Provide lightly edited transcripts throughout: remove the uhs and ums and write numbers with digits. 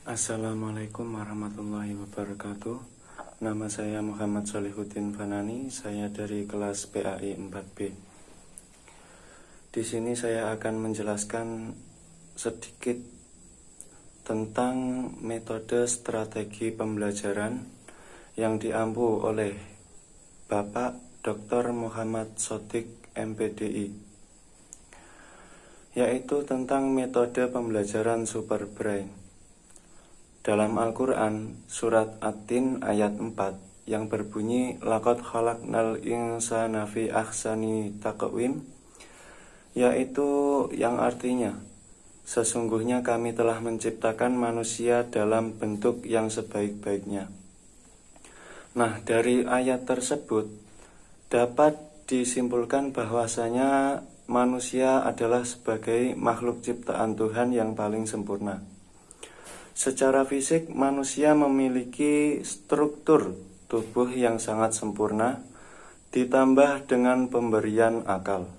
Assalamualaikum warahmatullahi wabarakatuh. Nama saya Muhammad Solihuddin Fanani. Saya dari kelas PAI 4B. Di sini saya akan menjelaskan sedikit tentang metode strategi pembelajaran yang diampu oleh Bapak Dr. Muhammad Shodiq MPDI, yaitu tentang metode pembelajaran super brain. Dalam Al-Quran, surat At-Tin ayat 4 yang berbunyi Laqad khalaqnal insana fi ahsani taqwim, yaitu yang artinya sesungguhnya kami telah menciptakan manusia dalam bentuk yang sebaik-baiknya. Nah, dari ayat tersebut dapat disimpulkan bahwasanya manusia adalah sebagai makhluk ciptaan Tuhan yang paling sempurna. Secara fisik, manusia memiliki struktur tubuh yang sangat sempurna, ditambah dengan pemberian akal.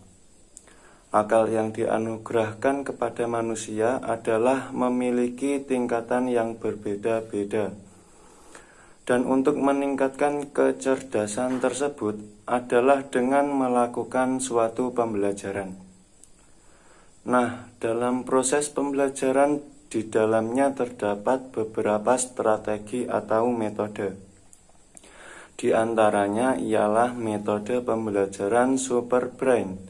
Akal yang dianugerahkan kepada manusia adalah memiliki tingkatan yang berbeda-beda. Dan untuk meningkatkan kecerdasan tersebut adalah dengan melakukan suatu pembelajaran. Nah, dalam proses pembelajaran di dalamnya terdapat beberapa strategi atau metode. Di antaranya ialah metode pembelajaran super brain,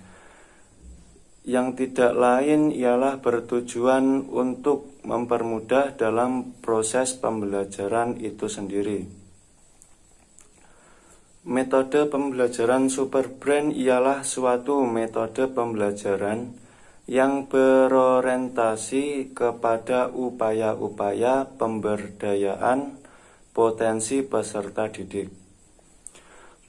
yang tidak lain ialah bertujuan untuk mempermudah dalam proses pembelajaran itu sendiri. Metode pembelajaran super brain ialah suatu metode pembelajaran yang berorientasi kepada upaya-upaya pemberdayaan potensi peserta didik.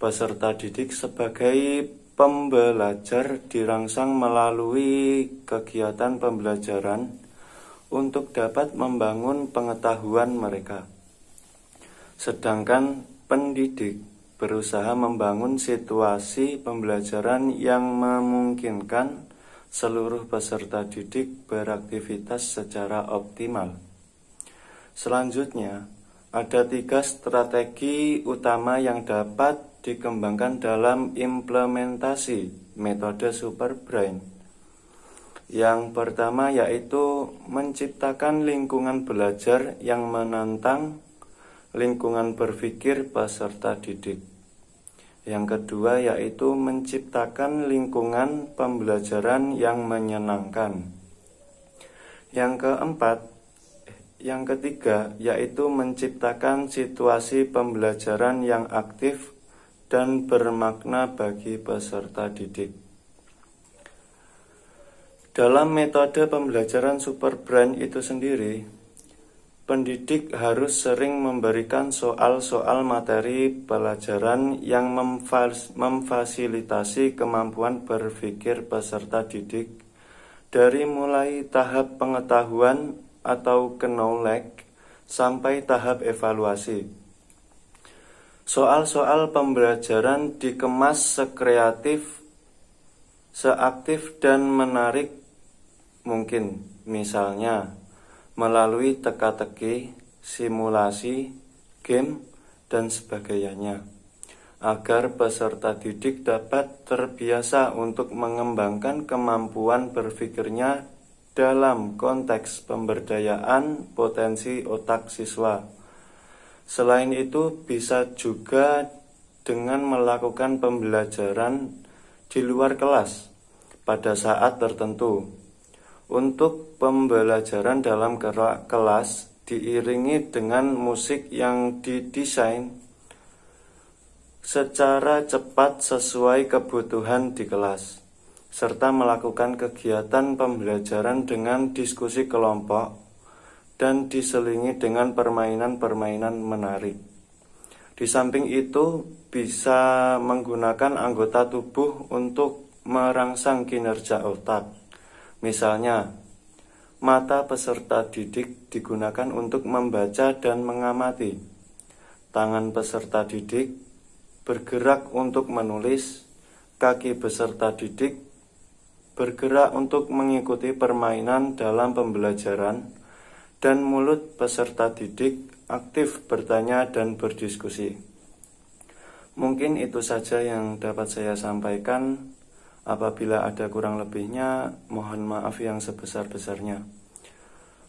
Peserta didik sebagai pembelajar dirangsang melalui kegiatan pembelajaran untuk dapat membangun pengetahuan mereka. Sedangkan pendidik berusaha membangun situasi pembelajaran yang memungkinkan seluruh peserta didik beraktivitas secara optimal. Selanjutnya, ada 3 strategi utama yang dapat dikembangkan dalam implementasi metode super brain. Yang pertama yaitu menciptakan lingkungan belajar yang menantang lingkungan berpikir peserta didik. Yang kedua yaitu menciptakan lingkungan pembelajaran yang menyenangkan. Yang ketiga yaitu menciptakan situasi pembelajaran yang aktif dan bermakna bagi peserta didik. Dalam metode pembelajaran super brain itu sendiri, pendidik harus sering memberikan soal-soal materi pelajaran yang memfasilitasi kemampuan berpikir peserta didik dari mulai tahap pengetahuan atau knowledge sampai tahap evaluasi. Soal-soal pembelajaran dikemas sekreatif, seaktif dan menarik mungkin, misalnya melalui teka-teki, simulasi, game, dan sebagainya, agar peserta didik dapat terbiasa untuk mengembangkan kemampuan berpikirnya dalam konteks pemberdayaan potensi otak siswa. Selain itu, bisa juga dengan melakukan pembelajaran di luar kelas pada saat tertentu. Untuk pembelajaran dalam kelas diiringi dengan musik yang didesain secara cepat sesuai kebutuhan di kelas, serta melakukan kegiatan pembelajaran dengan diskusi kelompok dan diselingi dengan permainan-permainan menarik. Di samping itu, bisa menggunakan anggota tubuh untuk merangsang kinerja otak. Misalnya, mata peserta didik digunakan untuk membaca dan mengamati. Tangan peserta didik bergerak untuk menulis, kaki peserta didik bergerak untuk mengikuti permainan dalam pembelajaran, dan mulut peserta didik aktif bertanya dan berdiskusi. Mungkin itu saja yang dapat saya sampaikan. Apabila ada kurang lebihnya, mohon maaf yang sebesar-besarnya.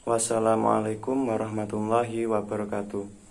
Wassalamualaikum warahmatullahi wabarakatuh.